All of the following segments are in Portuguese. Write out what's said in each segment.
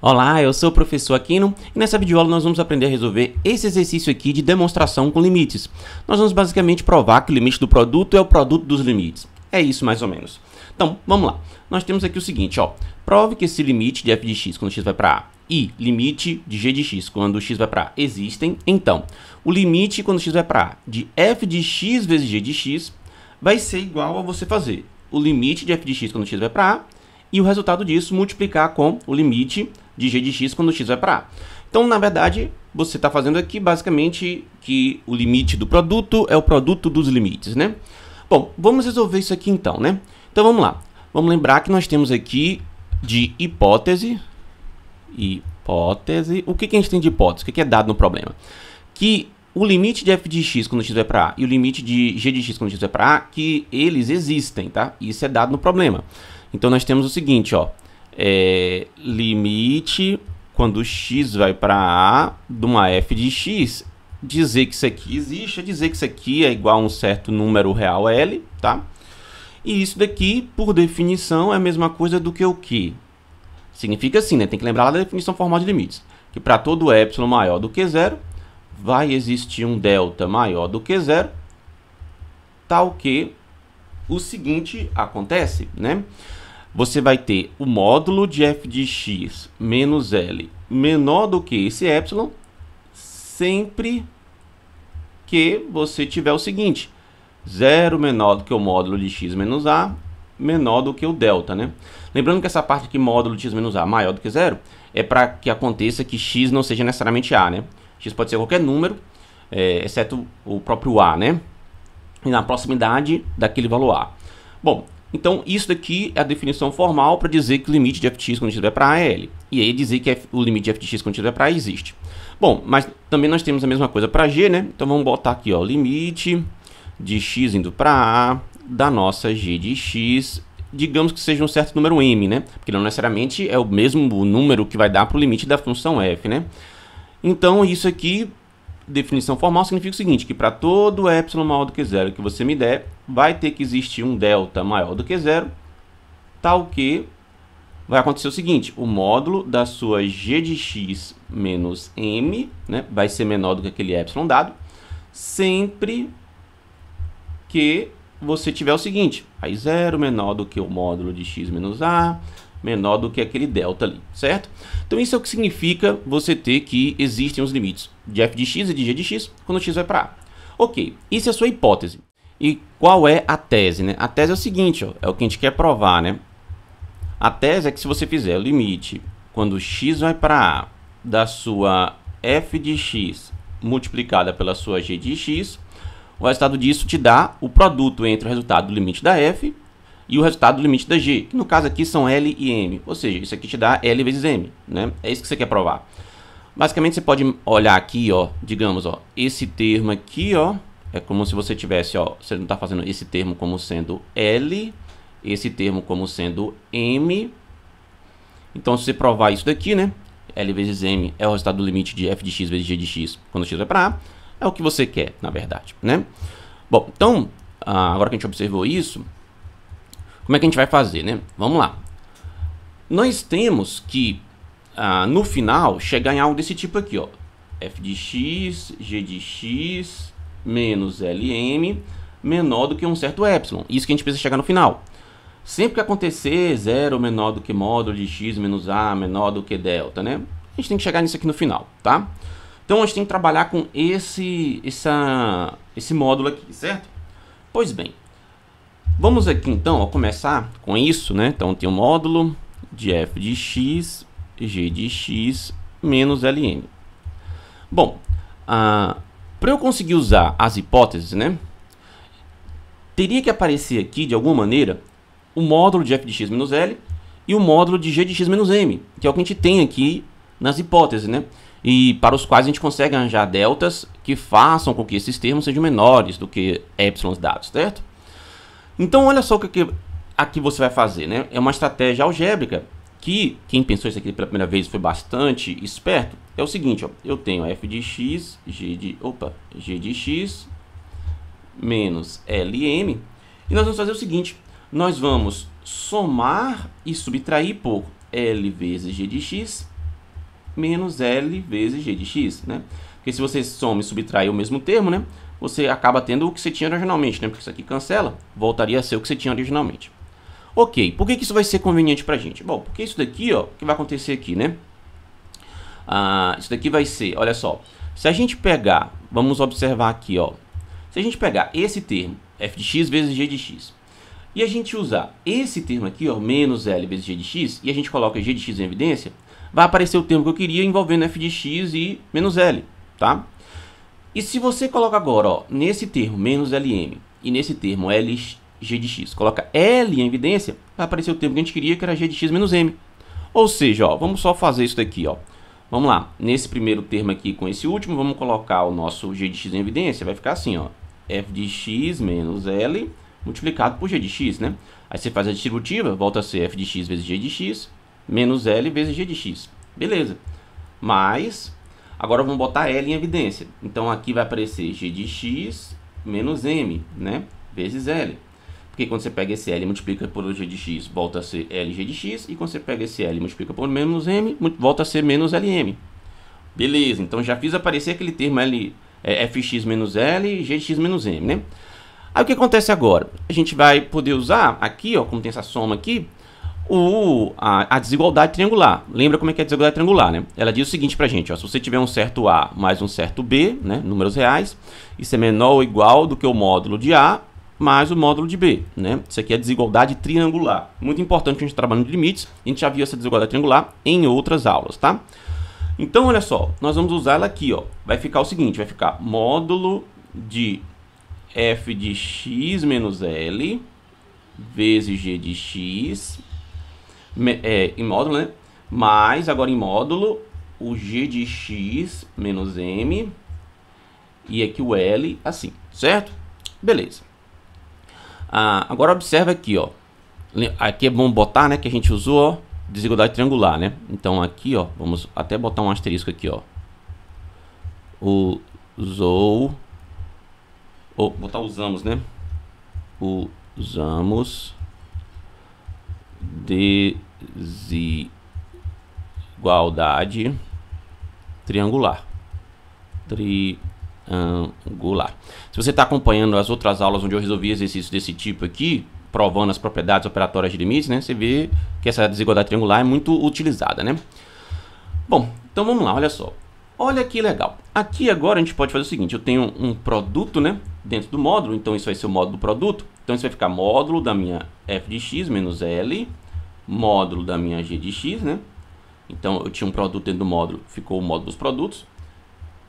Olá, eu sou o professor Aquino e nessa videoaula nós vamos aprender a resolver esse exercício aqui de demonstração com limites. Nós vamos basicamente provar que o limite do produto é o produto dos limites. É isso mais ou menos. Então, vamos lá. Nós temos aqui o seguinte, ó. Prove que esse limite de f de x quando x vai para a e limite de g de x quando x vai para a existem. Então, o limite quando x vai para a de f de x vezes g de x vai ser igual a você fazer o limite de f de x quando x vai para a e o resultado disso multiplicar com o limite de g de x quando x vai para a. Então, na verdade, você está fazendo aqui basicamente que o limite do produto é o produto dos limites, né? Bom, vamos resolver isso aqui então, né? Então, vamos lá. Vamos lembrar que nós temos aqui de hipótese. O que a gente tem de hipótese? O que é dado no problema? Que o limite de f de x quando x vai para a e o limite de g de x quando x vai para a, que eles existem, tá? Isso é dado no problema. Então, nós temos o seguinte, ó. Limite quando x vai para a de uma f de x, dizer que isso aqui existe, é dizer que isso aqui é igual a um certo número real L, tá? E isso daqui, por definição, é a mesma coisa do que o quê? Significa assim, né? Tem que lembrar lá da definição formal de limites. Que para todo epsilon maior do que zero, vai existir um delta maior do que zero, tal que o seguinte acontece, né? Você vai ter o módulo de f de x menos L menor do que esse epsilon, sempre que você tiver o seguinte, 0 menor do que o módulo de x menos a, menor do que o delta, né? Lembrando que essa parte aqui, módulo de x menos a maior do que zero, é para que aconteça que x não seja necessariamente a, né? X pode ser qualquer número, exceto o próprio a, né? E na proximidade daquele valor a. Bom, então isso daqui é a definição formal para dizer que o limite de f de x quando x vai para a é L. E aí dizer que o limite de f de x quando x vai para a existe. Bom, mas também nós temos a mesma coisa para g, né? Então vamos botar aqui, ó, limite de x indo para a da nossa g de x, digamos que seja um certo número m, né? Porque não necessariamente é o mesmo número que vai dar para o limite da função f, né? Então isso aqui, definição formal, significa o seguinte, que para todo epsilon maior do que zero que você me der, vai ter que existir um delta maior do que zero, tal que vai acontecer o seguinte, o módulo da sua g de x menos m, né, vai ser menor do que aquele epsilon dado, sempre que você tiver o seguinte, aí 0 menor do que o módulo de x menos a, menor do que aquele delta ali, certo? Então isso é o que significa você ter que existem os limites de f de x e de g de x quando x vai para a. Ok, isso é a sua hipótese. E qual é a tese, né? A tese é o seguinte, ó, é o que a gente quer provar, né? A tese é que se você fizer o limite quando x vai para a da sua f de x multiplicada pela sua g de x, o resultado disso te dá o produto entre o resultado do limite da f e o resultado do limite da g, que no caso aqui são L e M, ou seja, isso aqui te dá L vezes M, né? É isso que você quer provar. Basicamente, você pode olhar aqui, ó, digamos, ó, esse termo aqui, ó, é como se você tivesse, ó, você não está fazendo esse termo como sendo L, esse termo como sendo M. Então, se você provar isso daqui, né, L vezes M é o resultado do limite de f de x vezes g de x quando x vai para a, é o que você quer, na verdade, né? Bom, então, agora que a gente observou isso, como é que a gente vai fazer, né? Vamos lá. Nós temos que, no final, chegar em algo desse tipo aqui, ó. F de x, g de x, menos Lm, menor do que um certo epsilon. Isso que a gente precisa chegar no final. Sempre que acontecer 0 menor do que módulo de x menos a, menor do que delta, né? A gente tem que chegar nisso aqui no final, tá? Então, a gente tem que trabalhar com esse módulo aqui, certo? Pois bem. Vamos aqui então, ó, começar com isso, né? Então tem o módulo de f de x, g de x, menos Lm. Bom, para eu conseguir usar as hipóteses, né? Teria que aparecer aqui, de alguma maneira, o módulo de f de x menos L e o módulo de g de x menos M, que é o que a gente tem aqui nas hipóteses, né? E para os quais a gente consegue arranjar deltas que façam com que esses termos sejam menores do que epsilons dados, certo? Então, olha só o que aqui você vai fazer, né? É uma estratégia algébrica que, quem pensou isso aqui pela primeira vez foi bastante esperto. É o seguinte, ó, eu tenho f de x, g de x, menos Lm. E nós vamos fazer o seguinte, nós vamos somar e subtrair por L vezes g de x menos L vezes G de X, né? Porque se você soma e subtrai o mesmo termo, né? Você acaba tendo o que você tinha originalmente, né? Porque isso aqui cancela, voltaria a ser o que você tinha originalmente. Ok, por que isso vai ser conveniente pra gente? Bom, porque isso daqui, ó, o que vai acontecer aqui, né? Isso daqui vai ser, olha só, se a gente pegar, vamos observar aqui, ó, se a gente pegar esse termo, f de x vezes g de x, e a gente usar esse termo aqui, ó, menos L vezes g de x, e a gente coloca g de x em evidência, vai aparecer o termo que eu queria envolvendo f de x e menos L, tá? E se você coloca agora, ó, nesse termo menos Lm e nesse termo LG de x, coloca L em evidência, vai aparecer o termo que a gente queria, que era g de x menos m. Ou seja, ó, vamos só fazer isso daqui, ó. Vamos lá, nesse primeiro termo aqui com esse último, vamos colocar o nosso g de x em evidência, vai ficar assim, ó, f de x menos L multiplicado por g de x, né? Aí você faz a distributiva, volta a ser f de x vezes g de x menos L vezes g de x. Beleza. Mas agora vamos botar L em evidência. Então aqui vai aparecer g de x menos m, né? Vezes L. Porque quando você pega esse L e multiplica por g de x, volta a ser LG de x. E quando você pega esse L e multiplica por menos m, volta a ser menos LM. Beleza, então já fiz aparecer aquele termo fx menos L e g de x menos m, né? Aí o que acontece agora? A gente vai poder usar aqui, ó, como tem essa soma aqui, a desigualdade triangular. Lembra como é que é a desigualdade triangular, né? Ela diz o seguinte pra gente, ó, se você tiver um certo A mais um certo B, né, números reais, isso é menor ou igual do que o módulo de A mais o módulo de B, né? Isso aqui é desigualdade triangular. Muito importante que a gente trabalha de limites. A gente já viu essa desigualdade triangular em outras aulas, tá? Então, olha só, nós vamos usar ela aqui, ó. Vai ficar o seguinte, vai ficar módulo de f de x menos L vezes g de x, em módulo, né? Mais, agora em módulo, o g de x menos m e aqui o L, assim, certo? Beleza. Agora observa aqui, ó. Aqui é bom botar, né, que a gente usou, ó, desigualdade triangular, né? Então aqui, ó, vamos até botar um asterisco aqui, ó. Usamos, né? Usamos desigualdade triangular. Se você está acompanhando as outras aulas onde eu resolvi exercícios desse tipo aqui, provando as propriedades operatórias de limites, né, você vê que essa desigualdade triangular é muito utilizada, né? Bom, então vamos lá, olha só. Olha que legal. Aqui agora a gente pode fazer o seguinte, eu tenho um produto, né, dentro do módulo, então isso vai ser o módulo do produto. Então isso vai ficar módulo da minha f de x menos L, módulo da minha g de x, né? Então eu tinha um produto dentro do módulo, ficou o módulo dos produtos.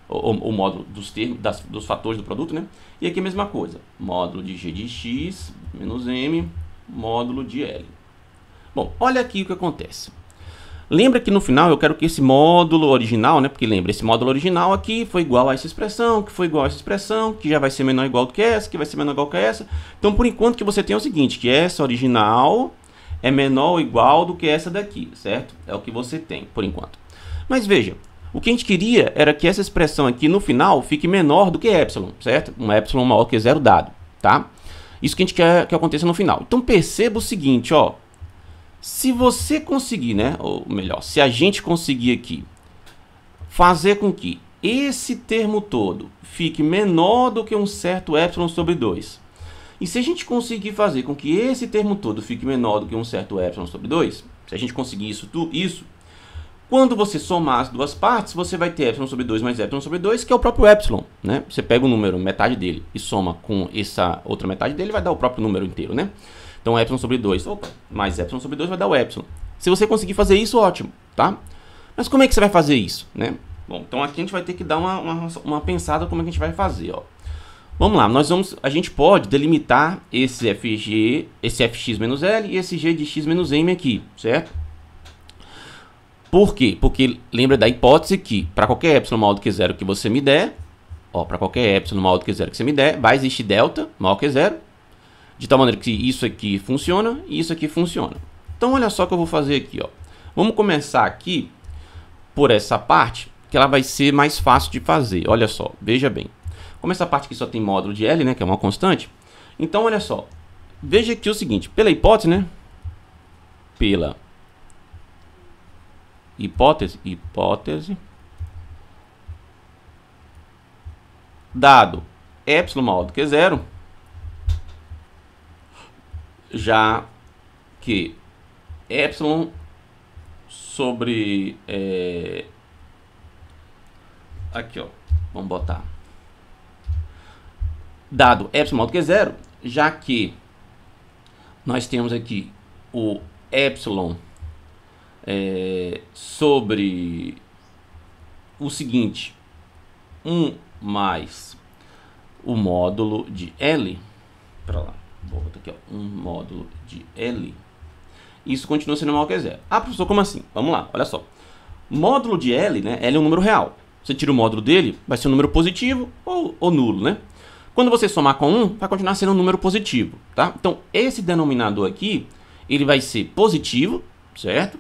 O módulo dos termos, dos fatores do produto, né? E aqui a mesma coisa, módulo de g de x menos m, módulo de L. Bom, olha aqui o que acontece. Lembra que no final eu quero que esse módulo original, né? Porque lembra, esse módulo original aqui foi igual a essa expressão, que foi igual a essa expressão, que já vai ser menor ou igual do que essa, que vai ser menor ou igual que essa. Então, por enquanto, que você tem é o seguinte, que essa original é menor ou igual do que essa daqui, certo? É o que você tem, por enquanto. Mas veja, o que a gente queria era que essa expressão aqui no final fique menor do que epsilon, certo? Um epsilon maior que zero dado, tá? Isso que a gente quer que aconteça no final. Então perceba o seguinte, ó. Se você conseguir, né? Ou melhor, se a gente conseguir aqui fazer com que esse termo todo fique menor do que um certo epsilon sobre 2. E se a gente conseguir fazer com que esse termo todo fique menor do que um certo epsilon sobre 2, se a gente conseguir isso, quando você somar as duas partes, você vai ter epsilon sobre 2 mais epsilon sobre 2, que é o próprio epsilon, né? Você pega o número, metade dele, e soma com essa outra metade dele, vai dar o próprio número inteiro, né? Então, epsilon sobre 2, mais epsilon sobre 2 vai dar o epsilon. Se você conseguir fazer isso, ótimo, tá? Mas como é que você vai fazer isso, né? Bom, então aqui a gente vai ter que dar uma pensada como é que a gente vai fazer, ó. Vamos lá, a gente pode delimitar esse fx menos L e esse g de x menos m aqui, certo? Por quê? Porque lembra da hipótese que para qualquer epsilon maior do que zero que você me der, ó, para qualquer epsilon maior do que zero que você me der, vai existir delta maior que zero, de tal maneira que isso aqui funciona e isso aqui funciona. Então olha só o que eu vou fazer aqui, ó. Vamos começar aqui por essa parte, que ela vai ser mais fácil de fazer. Olha só, veja bem. Como essa parte aqui só tem módulo de L, né, que é uma constante, então olha só. Veja aqui o seguinte, pela hipótese, né? Pela hipótese, dado epsilon maior do que zero, já que epsilon sobre aqui, ó, vamos botar dado epsilon maior do que zero, já que nós temos aqui o epsilon sobre o seguinte, 1 mais o módulo de L, para lá, vou botar aqui, ó, um módulo de L, isso continua sendo maior que zero. Ah, professor, como assim? Vamos lá, olha só. Módulo de L, né? L é um número real. Você tira o módulo dele, vai ser um número positivo ou nulo, né? Quando você somar com 1, vai continuar sendo um número positivo, tá? Então, esse denominador aqui, ele vai ser positivo, certo?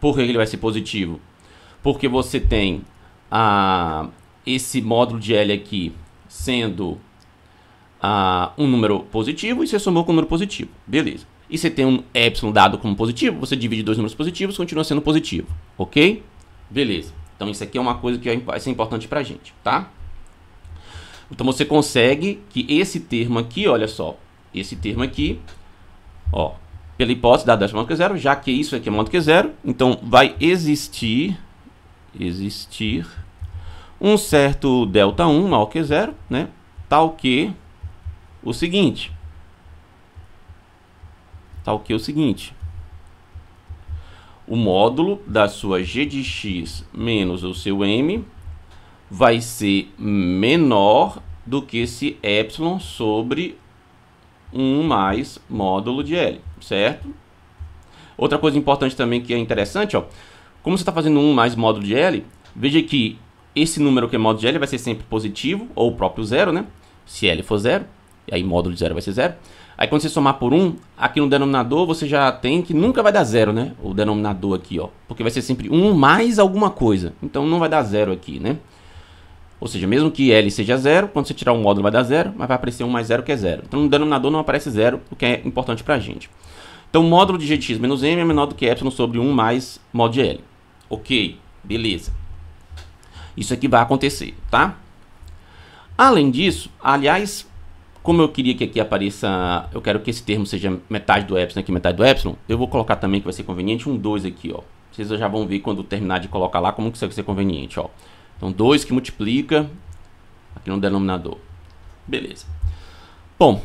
Por que ele vai ser positivo? Porque você tem esse módulo de L aqui sendo um número positivo e você somou com um número positivo. Beleza. E você tem um epsilon dado como positivo, você divide dois números positivos, continua sendo positivo. Ok? Beleza. Então isso aqui é uma coisa que vai ser importante pra gente, tá? Então você consegue que esse termo aqui, olha só, esse termo aqui, ó, pela hipótese dado epsilon maior do que zero, já que isso aqui é maior do que zero, então vai existir um certo delta1 maior que zero, né? Tal que o seguinte, o módulo da sua g de x menos o seu m vai ser menor do que esse epsilon sobre 1 mais módulo de L, certo? Outra coisa importante também que é interessante, ó, como você está fazendo 1 mais módulo de L, veja que esse número que é módulo de L vai ser sempre positivo, ou o próprio zero, né? Se L for zero, e aí módulo de zero vai ser zero. Aí quando você somar por 1, aqui no denominador você já tem que nunca vai dar zero, né? O denominador aqui, ó. Porque vai ser sempre 1 mais alguma coisa. Então não vai dar zero aqui, né? Ou seja, mesmo que L seja zero, quando você tirar um módulo vai dar zero, mas vai aparecer 1 mais 0 que é zero. Então no denominador não aparece zero, o que é importante pra gente. Então o módulo de g de x menos m é menor do que epsilon sobre 1 mais módulo de L. Ok, beleza. Isso aqui vai acontecer, tá? Além disso, aliás, como eu queria que aqui apareça, eu quero que esse termo seja metade do epsilon aqui, metade do epsilon, eu vou colocar também, que vai ser conveniente, um 2 aqui, ó. Vocês já vão ver quando terminar de colocar lá como que isso vai ser conveniente, ó. Então 2 que multiplica aqui no denominador. Beleza. Bom,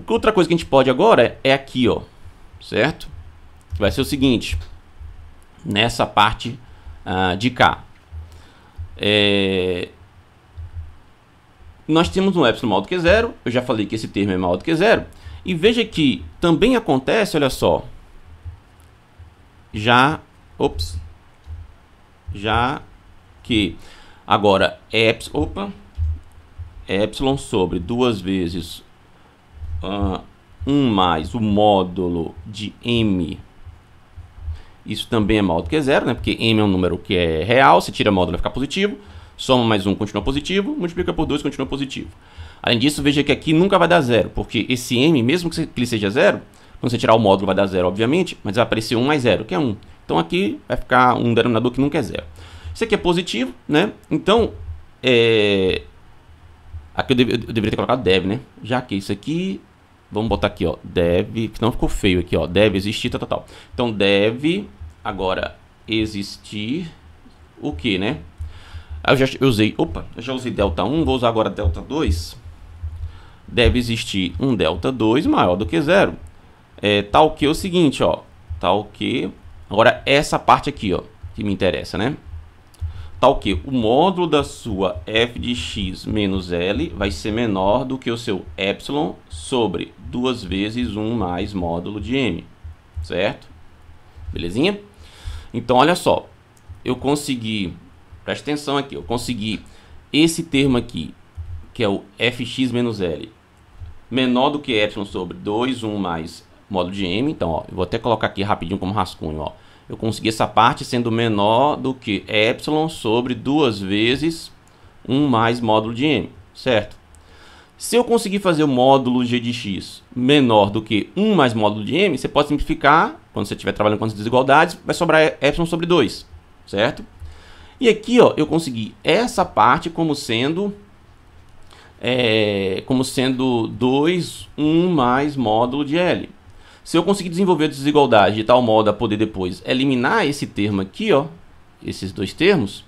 outra coisa que a gente pode agora é aqui, ó, certo? Vai ser o seguinte, nessa parte de cá. Nós temos um epsilon maior do que zero, eu já falei que esse termo é maior do que zero, e veja que também acontece, olha só, já que agora epsilon sobre 2 vezes 1 mais o módulo de m, isso também é maior do que zero, né? Porque m é um número que é real, se tira módulo vai ficar positivo, soma mais 1 continua positivo, multiplica por 2 continua positivo. Além disso, veja que aqui nunca vai dar zero, porque esse m, mesmo que ele seja zero, quando você tirar o módulo vai dar zero, obviamente, mas vai aparecer 1 mais 0, que é 1. Então aqui vai ficar um denominador que nunca é zero. Isso aqui é positivo, né? Então, aqui eu deveria ter colocado deve, né? Já que isso aqui, vamos botar aqui, ó, deve, que não ficou feio aqui, ó, deve existir, tal. Então, deve agora existir o que, né? Aí eu já usei delta 1, vou usar agora delta 2. Deve existir um delta 2 maior do que zero. Tal que é o seguinte, ó, tal que, agora essa parte aqui, ó, que me interessa, né? Tal que o módulo da sua f de x menos L vai ser menor do que o seu epsilon sobre 2 vezes 1 mais módulo de m, certo? Belezinha? Então, olha só, eu consegui, preste atenção aqui, eu consegui esse termo aqui, que é o fx menos L, menor do que epsilon sobre 2, 1 mais módulo de m. Então, ó, eu vou até colocar aqui rapidinho como rascunho, ó. Eu consegui essa parte sendo menor do que epsilon sobre 2 vezes 1 mais módulo de m, certo? Se eu conseguir fazer o módulo g de x menor do que 1 mais módulo de m, você pode simplificar, quando você estiver trabalhando com as desigualdades, vai sobrar epsilon sobre 2, certo? E aqui, ó, eu consegui essa parte como sendo 2, 1 mais módulo de L. Se eu conseguir desenvolver a desigualdade de tal modo a poder depois eliminar esse termo aqui, ó, esses dois termos,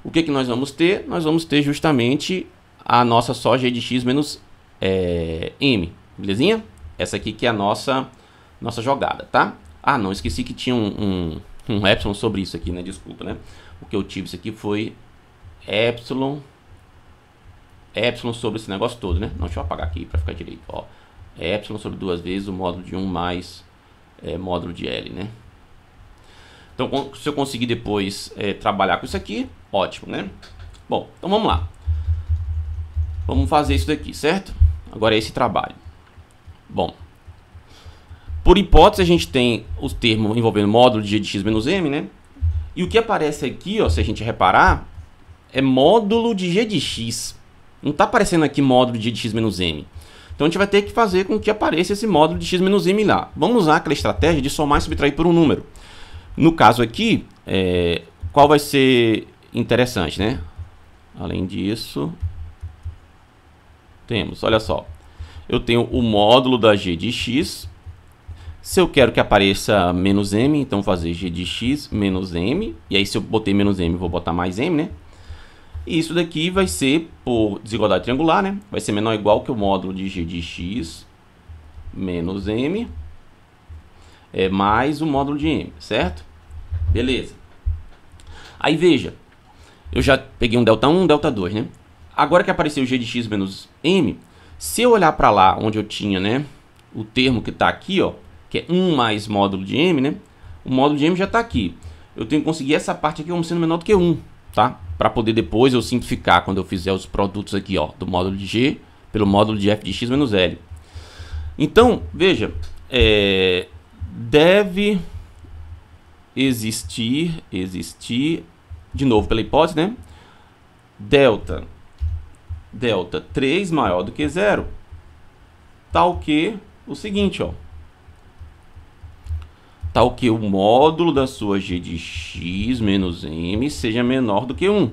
o que nós vamos ter? Nós vamos ter justamente a nossa só g de x menos m, belezinha? Essa aqui que é a nossa jogada, tá? Ah, não, esqueci que tinha um epsilon sobre isso aqui, né? Desculpa, né? O que eu tive isso aqui foi epsilon sobre esse negócio todo, né? Não, deixa eu apagar aqui para ficar direito, ó. Epsilon sobre 2 vezes o módulo de 1 mais módulo de L, né? Então, se eu conseguir depois trabalhar com isso aqui, ótimo, né? Bom, então vamos lá. Vamos fazer isso daqui, certo? Agora é esse trabalho. Bom, por hipótese a gente tem os termos envolvendo módulo de g de x menos m, né? E o que aparece aqui, ó, se a gente reparar, é módulo de g de x. Não está aparecendo aqui módulo de g de x menos m. Então a gente vai ter que fazer com que apareça esse módulo de x menos m lá. Vamos usar aquela estratégia de somar e subtrair por um número. No caso aqui, qual vai ser interessante, né? Além disso, temos, olha só, eu tenho o módulo da g de x. Se eu quero que apareça menos m, então vou fazer g de x menos m. E aí se eu botei menos m, vou botar mais m, né? E isso daqui vai ser, por desigualdade triangular, né? Vai ser menor ou igual que o módulo de g de x menos m mais o módulo de m, certo? Beleza. Aí veja, eu já peguei um delta 1, um delta 2, né? Agora que apareceu g de x menos m, se eu olhar para lá onde eu tinha, né, o termo que está aqui, ó, que é 1 mais módulo de m, né? O módulo de m já está aqui. Eu tenho que conseguir essa parte aqui como sendo menor do que 1, tá? Para poder depois eu simplificar quando eu fizer os produtos aqui, ó, do módulo de g pelo módulo de f de x menos l. Então, veja, deve existir, de novo pela hipótese, né? Delta 3 maior do que 0, tal que o seguinte, ó. Tal que o módulo da sua g de x menos m seja menor do que 1.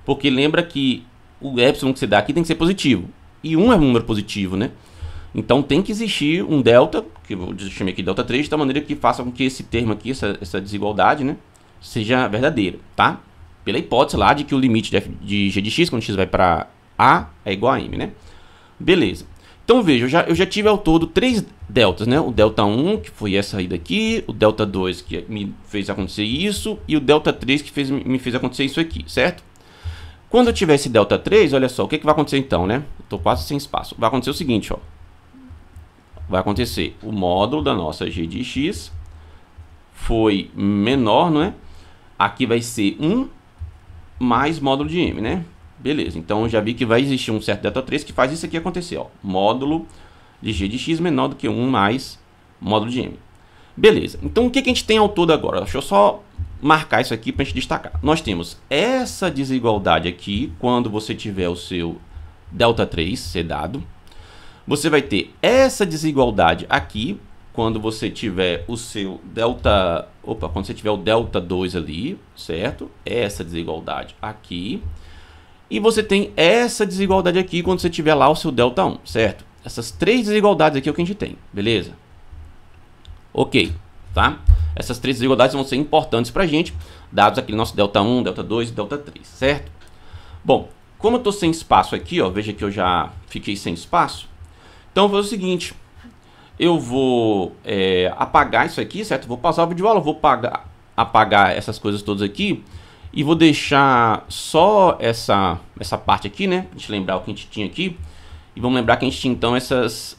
Porque lembra que o epsilon que você dá aqui tem que ser positivo. E 1 é um número positivo, né? Então tem que existir um delta, que eu chamei aqui de delta 3, de tal maneira que faça com que esse termo aqui, essa desigualdade, né, seja verdadeira, tá? Pela hipótese lá de que o limite de g de x, quando x vai para a, é igual a m, né? Beleza. Então veja, eu já tive ao todo 3 deltas, né? O delta 1, que foi essa aí daqui, o delta 2, que me fez acontecer isso, e o delta 3, que me fez acontecer isso aqui, certo? Quando eu tiver esse delta 3, olha só, o que vai acontecer então, né? Estou quase sem espaço. Vai acontecer o seguinte, ó. Vai acontecer o módulo da nossa g de x foi menor, não é? Aqui vai ser 1 mais módulo de m, né? Beleza, então já vi que vai existir um certo delta 3 que faz isso aqui acontecer, ó. Módulo de g de x menor do que 1 mais módulo de m. Beleza, então o que a gente tem ao todo agora? Deixa eu só marcar isso aqui para a gente destacar. Nós temos essa desigualdade aqui, quando você tiver o seu delta 3 ser dado. Você vai ter essa desigualdade aqui, quando você tiver o seu delta... Opa, quando você tiver o delta 2 ali, certo? Essa desigualdade aqui. E você tem essa desigualdade aqui quando você tiver lá o seu delta 1, certo? Essas 3 desigualdades aqui é o que a gente tem, beleza? Ok, tá? Essas 3 desigualdades vão ser importantes pra gente, dados aquele nosso delta 1, delta 2 e delta 3, certo? Bom, como eu tô sem espaço aqui, ó, veja que eu já fiquei sem espaço. Então eu vou fazer o seguinte, eu vou apagar isso aqui, certo? Vou pausar o vídeo aula, vou apagar essas coisas todas aqui. E vou deixar só essa parte aqui, né? Pra gente lembrar o que a gente tinha aqui. E vamos lembrar que a gente tinha então essas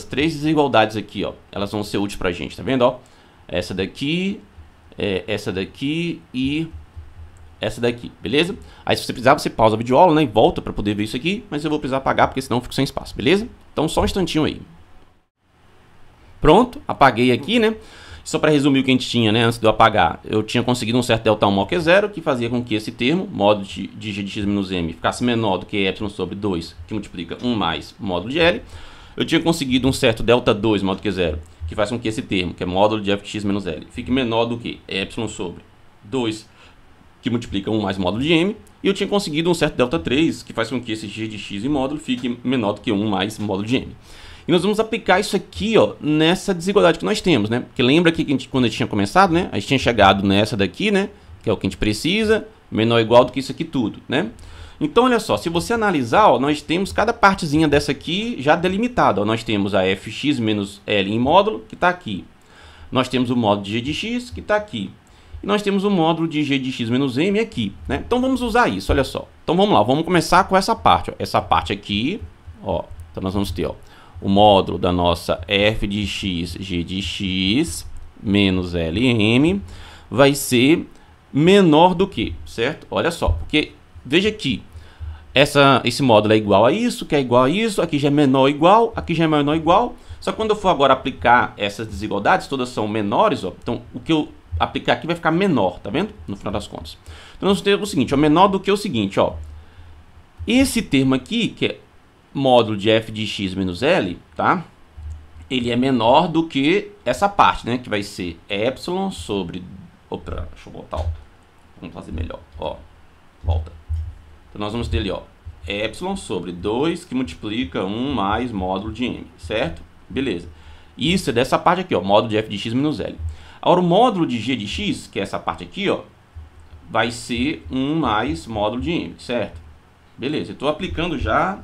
3 desigualdades aqui, ó. Elas vão ser úteis pra gente, tá vendo, ó? Essa daqui e essa daqui, beleza? Aí se você precisar, você pausa a videoaula, né? E volta pra poder ver isso aqui. Mas eu vou precisar apagar, porque senão eu fico sem espaço, beleza? Então só um instantinho aí. Pronto, apaguei aqui, né? Só para resumir o que a gente tinha, né, antes de eu apagar, eu tinha conseguido um certo delta 1 maior que zero, que fazia com que esse termo, módulo de g de x menos m, ficasse menor do que epsilon sobre 2, que multiplica 1 mais módulo de L. Eu tinha conseguido um certo delta 2 maior do que zero, que faz com que esse termo, que é módulo de f de x menos L, fique menor do que epsilon sobre 2, que multiplica 1 mais módulo de m. E eu tinha conseguido um certo delta 3, que faz com que esse g de x em módulo fique menor do que 1 mais módulo de m. E nós vamos aplicar isso aqui, ó, nessa desigualdade que nós temos, né? Porque lembra que quando a gente tinha começado, né? A gente tinha chegado nessa daqui, né? Que é o que a gente precisa, menor ou igual do que isso aqui tudo, né? Então, olha só, se você analisar, ó, nós temos cada partezinha dessa aqui já delimitada. Ó. Nós temos a fx menos L em módulo, que está aqui. Nós temos o módulo de g de x, que está aqui. E nós temos o módulo de g de x menos m aqui, né? Então, vamos usar isso, olha só. Então, vamos lá, vamos começar com essa parte, ó. Essa parte aqui, ó. Então, nós vamos ter, ó, o módulo da nossa f de x, g de x, menos Lm, vai ser menor do que, certo? Olha só, porque, veja aqui, esse módulo é igual a isso, que é igual a isso, aqui já é menor ou igual, aqui já é menor ou igual. Só que quando eu for agora aplicar essas desigualdades, todas são menores, ó, então o que eu aplicar aqui vai ficar menor, tá vendo? No final das contas. Então nós temos o seguinte, ó, menor do que o seguinte, ó. Esse termo aqui, que é módulo de f de x menos L, tá? Ele é menor do que essa parte, né? Que vai ser epsilon sobre... Opa, deixa eu voltar, ó. Vamos fazer melhor, ó. Volta. Então nós vamos ter ali, ó, epsilon sobre 2 que multiplica 1 mais módulo de m, certo? Beleza. Isso é dessa parte aqui, ó, módulo de f de x menos L. Agora o módulo de g de x, que é essa parte aqui, ó, vai ser 1 mais módulo de m, certo? Beleza, eu estou aplicando já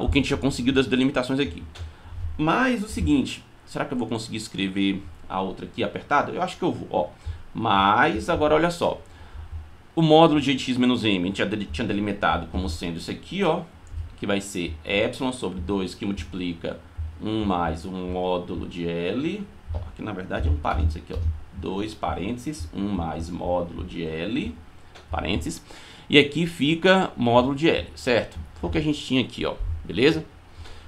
o que a gente já conseguiu das delimitações aqui. Mas o seguinte, será que eu vou conseguir escrever a outra aqui apertada? Eu acho que eu vou, ó. Mas agora olha só. O módulo de x menos m, a gente já tinha delimitado como sendo isso aqui, ó. Que vai ser epsilon sobre 2 que multiplica 1 mais um módulo de L. Ó, aqui na verdade é um parênteses aqui, ó. 2 parênteses, 1 mais módulo de L, parênteses. E aqui fica módulo de L, certo? Foi o que a gente tinha aqui, ó. Beleza?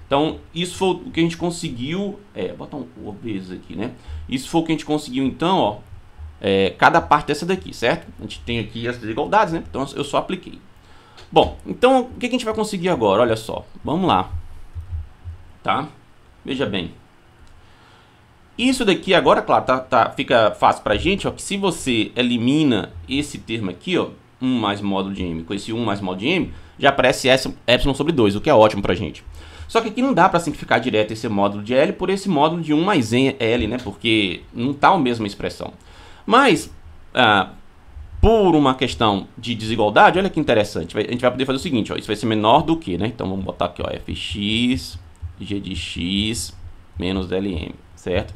Então, isso foi o que a gente conseguiu... Vou botar um vezes aqui, né? Isso foi o que a gente conseguiu, então, ó. Cada parte dessa daqui, certo? A gente tem aqui as desigualdades, né? Então, eu só apliquei. Bom, então, o que a gente vai conseguir agora? Olha só. Vamos lá. Tá? Veja bem. Isso daqui agora, claro, fica fácil pra gente, ó. Que se você elimina esse termo aqui, ó. 1 mais módulo de m com esse 1 mais módulo de m, já aparece epsilon sobre 2, o que é ótimo pra gente. Só que aqui não dá para simplificar direto esse módulo de L por esse módulo de 1 mais L, né? Porque não está a mesma expressão. Mas, por uma questão de desigualdade, olha que interessante. A gente vai poder fazer o seguinte, ó. Isso vai ser menor do que, né? Então, vamos botar aqui, ó. Fx, g de x, menos Lm, certo?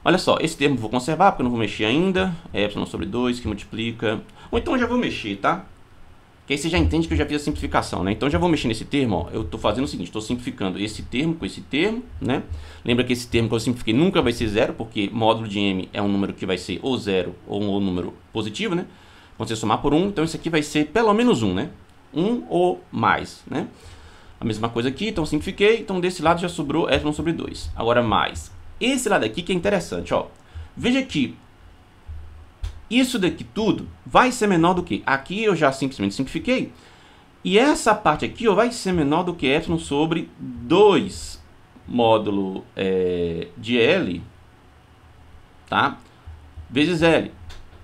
Olha só, esse termo eu vou conservar, porque eu não vou mexer ainda. Epsilon sobre 2, que multiplica... Ou então eu já vou mexer, tá? Que aí você já entende que eu já fiz a simplificação, né? Então já vou mexer nesse termo, ó. Eu estou fazendo o seguinte, estou simplificando esse termo com esse termo, né? Lembra que esse termo que eu simplifiquei nunca vai ser zero, porque módulo de m é um número que vai ser ou zero ou um número positivo, né? Quando você somar por 1, então isso aqui vai ser pelo menos 1, né? 1 ou mais, né? A mesma coisa aqui, então simplifiquei, então desse lado já sobrou epsilon sobre 2. Agora mais. Esse lado aqui que é interessante, ó. Veja que isso daqui tudo vai ser menor do que... Aqui eu já simplesmente simplifiquei. E essa parte aqui ó, vai ser menor do que epsilon sobre 2 módulo de L, tá? Vezes L,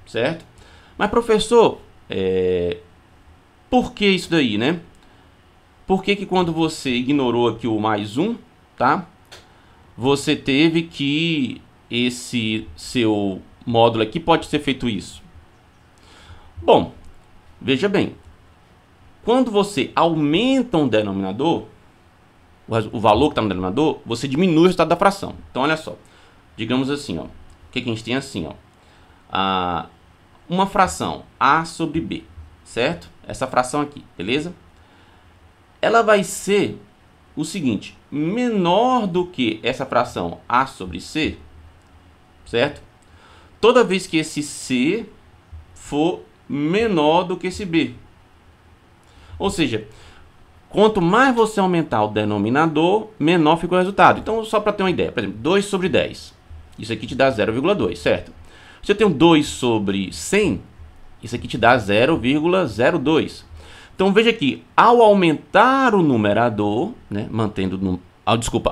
certo? Mas professor, por que isso daí, né? Por que que quando você ignorou aqui o mais 1, tá? Você teve que esse seu módulo aqui pode ser feito isso? Bom, veja bem. Quando você aumenta um denominador, o valor que está no denominador, você diminui o resultado da fração. Então, olha só. Digamos assim, ó. O que a gente tem assim, ó. Uma fração A sobre B, certo? Essa fração aqui, beleza? Ela vai ser o seguinte, menor do que essa fração A sobre C, certo? Toda vez que esse C for menor do que esse B. Ou seja, quanto mais você aumentar o denominador, menor fica o resultado. Então, só para ter uma ideia, por exemplo, 2 sobre 10. Isso aqui te dá 0,2, certo? Se eu tenho 2 sobre 100, isso aqui te dá 0,02. Então veja aqui, ao aumentar o numerador, né,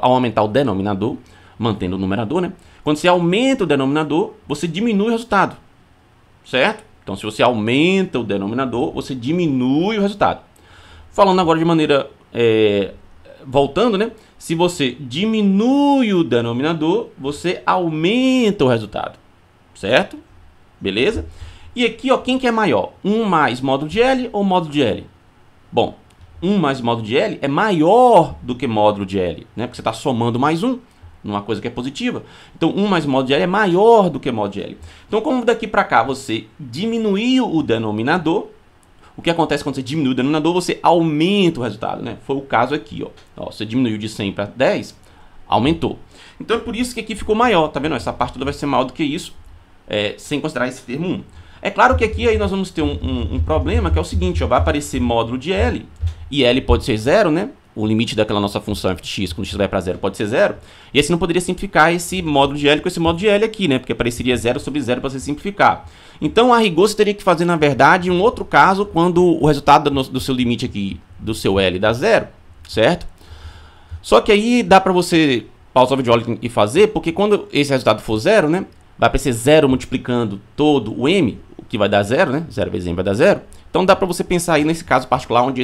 ao aumentar o denominador, mantendo o numerador, né? Quando você aumenta o denominador, você diminui o resultado, certo? Então se você aumenta o denominador, você diminui o resultado. Falando agora de maneira, voltando, né? Se você diminui o denominador, você aumenta o resultado, certo? Beleza? E aqui, ó, quem que é maior? 1 mais módulo de L ou módulo de L? Bom, 1 mais módulo de L é maior do que módulo de L, né? Porque você está somando mais 1, numa coisa que é positiva. Então, 1 mais módulo de L é maior do que módulo de L. Então, como daqui para cá você diminuiu o denominador, o que acontece quando você diminui o denominador? Você aumenta o resultado, né? Foi o caso aqui, ó. Você diminuiu de 100 para 10, aumentou. Então, é por isso que aqui ficou maior, tá vendo? Essa parte toda vai ser maior do que isso, sem considerar esse termo 1. É claro que aqui aí nós vamos ter um problema, que é o seguinte, ó, vai aparecer módulo de L, e L pode ser 0, né? O limite daquela nossa função f de x, quando x vai para 0, pode ser 0. E assim não poderia simplificar esse módulo de L com esse módulo de L aqui, né? Porque apareceria 0 sobre 0 para você simplificar. Então, a rigor, você teria que fazer, na verdade, um outro caso quando o resultado do seu limite aqui, do seu L, dá 0, certo? Só que aí dá para você pausar o vídeo e fazer, porque quando esse resultado for 0, né? Vai aparecer 0 multiplicando todo o m, o que vai dar 0, né? 0 vezes m vai dar 0. Então, dá para você pensar aí nesse caso particular, onde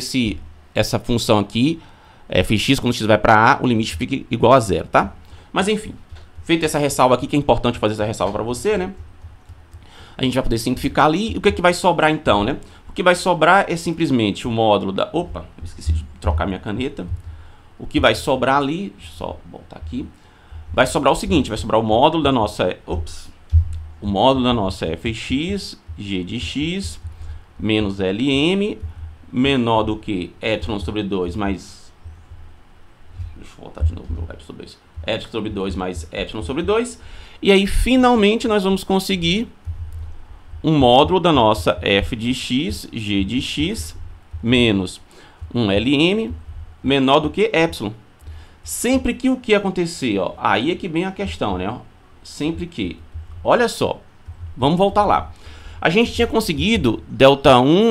essa função aqui, f de x, quando x vai para a, o limite fica igual a 0, tá? Mas, enfim, feita essa ressalva aqui, que é importante fazer essa ressalva para você, né? A gente vai poder simplificar ali. E o que é que vai sobrar, então, né? O que vai sobrar é simplesmente o módulo da... Opa, esqueci de trocar minha caneta. O que vai sobrar ali... Deixa eu só voltar aqui. Vai sobrar o seguinte, vai sobrar o módulo da nossa... O módulo da nossa f de x, g de x, menos Lm, menor do que epsilon sobre 2 mais... Deixa eu voltar de novo meu epsilon sobre 2. Epsilon sobre 2 mais epsilon sobre 2. E aí, finalmente, nós vamos conseguir um módulo da nossa f de x, g de x, menos um Lm, menor do que epsilon. Sempre que o que acontecer, ó, aí é que vem a questão, né? Ó, sempre que, olha só, vamos voltar lá. A gente tinha conseguido ΔI,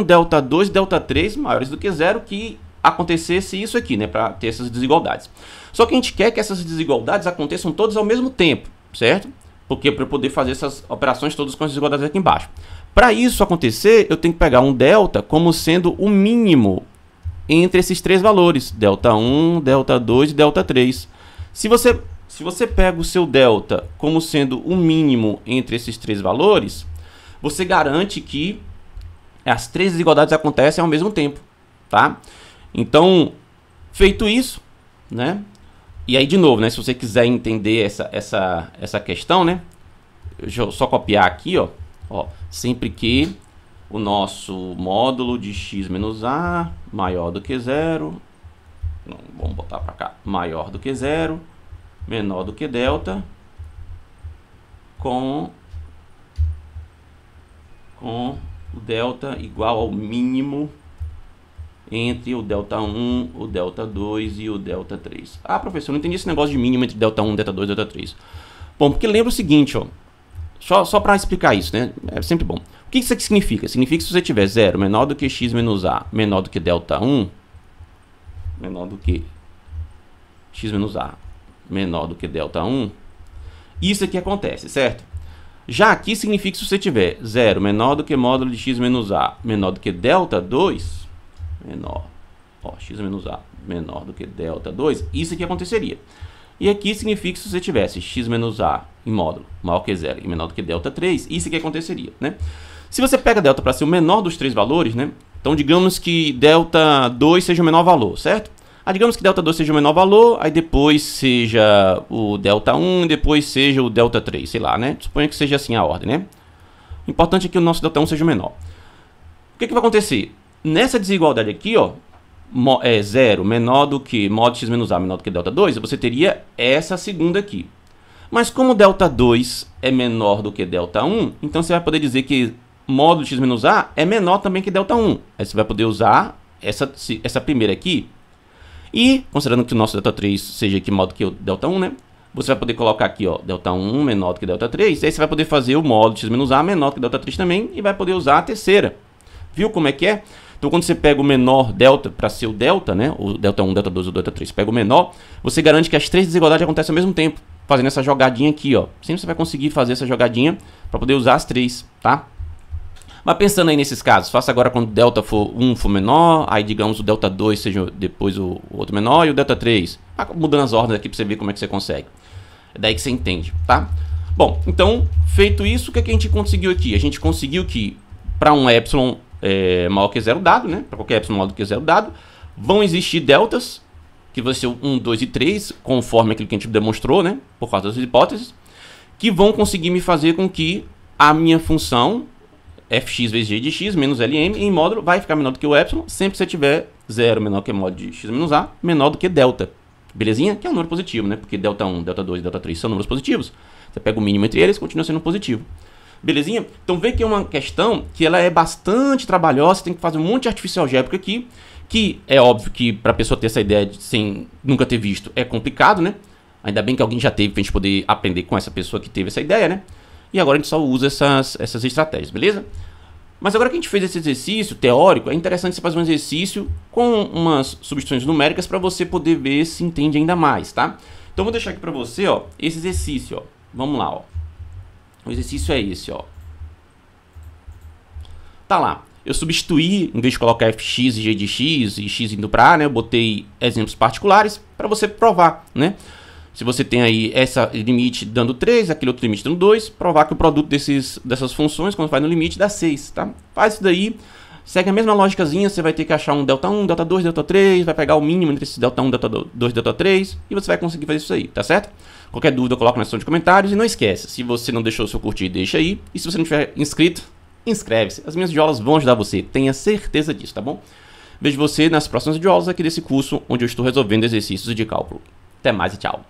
ΔI, ΔI maiores do que 0, que acontecesse isso aqui, né? Para ter essas desigualdades. Só que a gente quer que essas desigualdades aconteçam todas ao mesmo tempo, certo? Porque para eu poder fazer essas operações todas com as desigualdades aqui embaixo. Para isso acontecer, eu tenho que pegar um delta como sendo o mínimo entre esses três valores, ΔI, ΔI e ΔI. Se você pega o seu delta como sendo o mínimo entre esses três valores, você garante que as três desigualdades acontecem ao mesmo tempo, tá? Então, feito isso, né? E aí, de novo, né? Se você quiser entender essa questão, né? Deixa eu só copiar aqui, ó. Sempre que o nosso módulo de x menos a maior do que 0, não, vamos botar para cá, maior do que 0, menor do que delta, com o delta igual ao mínimo entre o ΔI, o ΔI e o ΔI. Ah, professor, não entendi esse negócio de mínimo entre ΔI, ΔI e ΔI. Bom, porque lembra o seguinte, ó. Só para explicar isso, né? É sempre bom. O que isso aqui significa? Significa que se você tiver 0 menor do que x menos a, menor do que ΔI, menor do que x menos a, menor do que ΔI, isso aqui acontece, certo? Já aqui significa que se você tiver 0 menor do que módulo de x menos a, menor do que ΔI, menor, x menos a menor do que ΔI, isso aqui aconteceria. E aqui significa que se você tivesse x menos a em módulo maior que 0 e menor do que ΔI, isso aqui aconteceria, né? Se você pega delta para ser o menor dos três valores, né? Então digamos que ΔI seja o menor valor, certo? Digamos que ΔI seja o menor valor, aí depois seja o ΔI, depois seja o ΔI, sei lá, né? Suponha que seja assim a ordem, né? O importante é que o nosso ΔI seja o menor. O que vai acontecer? Nessa desigualdade aqui, ó, 0 menor do que mod x menos a menor do que ΔI, você teria essa segunda aqui. Mas como ΔI é menor do que ΔI, então você vai poder dizer que módulo x menos a é menor também que ΔI. Aí você vai poder usar essa primeira aqui. E, considerando que o nosso ΔI seja aqui maior do que o ΔI, né? você vai poder colocar aqui, ó, Δ1 menor do que Δ3, aí você vai poder fazer o módulo de x menos a menor do que Δ3 também, e vai poder usar a terceira. Viu como é que é? Então, quando você pega o menor delta para ser o delta, né, o Δ1, Δ2 ou Δ3, pega o menor, você garante que as três desigualdades acontecem ao mesmo tempo, fazendo essa jogadinha aqui, ó. Sempre você vai conseguir fazer essa jogadinha para poder usar as três, tá? Mas pensando aí nesses casos, faça agora quando delta for 1 for menor, aí digamos o delta 2 seja depois o outro menor e o delta 3. Mudando as ordens aqui para você ver como é que você consegue. É daí que você entende, tá? Bom, então, feito isso, o que, é que a gente conseguiu aqui? A gente conseguiu que para um epsilon maior que zero dado, né? Para qualquer epsilon maior do que zero dado, vão existir deltas, que vai ser o 1, 2 e 3, conforme aquilo que a gente demonstrou, né? Por causa das hipóteses, que vão conseguir me fazer com que a minha função fx vezes g de x menos Lm em módulo vai ficar menor do que o epsilon, sempre que você tiver 0 menor que módulo de x menos a, menor do que delta. Belezinha? Que é um número positivo, né? Porque delta 1, delta 2 e delta 3 são números positivos. Você pega o mínimo entre eles e continua sendo positivo. Belezinha? Então vê que é uma questão que ela é bastante trabalhosa, você tem que fazer um monte de artifício algébrico aqui, que é óbvio que para a pessoa ter essa ideia sem nunca ter visto é complicado, né? Ainda bem que alguém já teve para a gente poder aprender com essa pessoa que teve essa ideia, né? E agora a gente só usa essas estratégias, beleza? Mas agora que a gente fez esse exercício teórico, é interessante você fazer um exercício com umas substituições numéricas para você poder ver se entende ainda mais, tá? Então vou deixar aqui para você, ó, esse exercício, ó. Vamos lá, ó. O exercício é esse, ó. Tá lá. Eu substituí, em vez de colocar fx e g de x e x indo para a, né? Eu botei exemplos particulares para você provar, né? Se você tem aí essa limite dando 3, aquele outro limite dando 2, provar que o produto dessas funções, quando vai no limite, dá 6, tá? Faz isso daí, segue a mesma lógicazinha, você vai ter que achar um Δ1, Δ2, Δ3, vai pegar o mínimo entre esse Δ1, Δ2 e Δ3, e você vai conseguir fazer isso aí, tá certo? Qualquer dúvida, coloca na seção de comentários, e não esquece, se você não deixou o seu curtir, deixa aí, e se você não tiver inscrito, inscreve-se. As minhas videoaulas vão ajudar você, tenha certeza disso, tá bom? Vejo você nas próximas videoaulas aqui desse curso, onde eu estou resolvendo exercícios de cálculo. Até mais e tchau!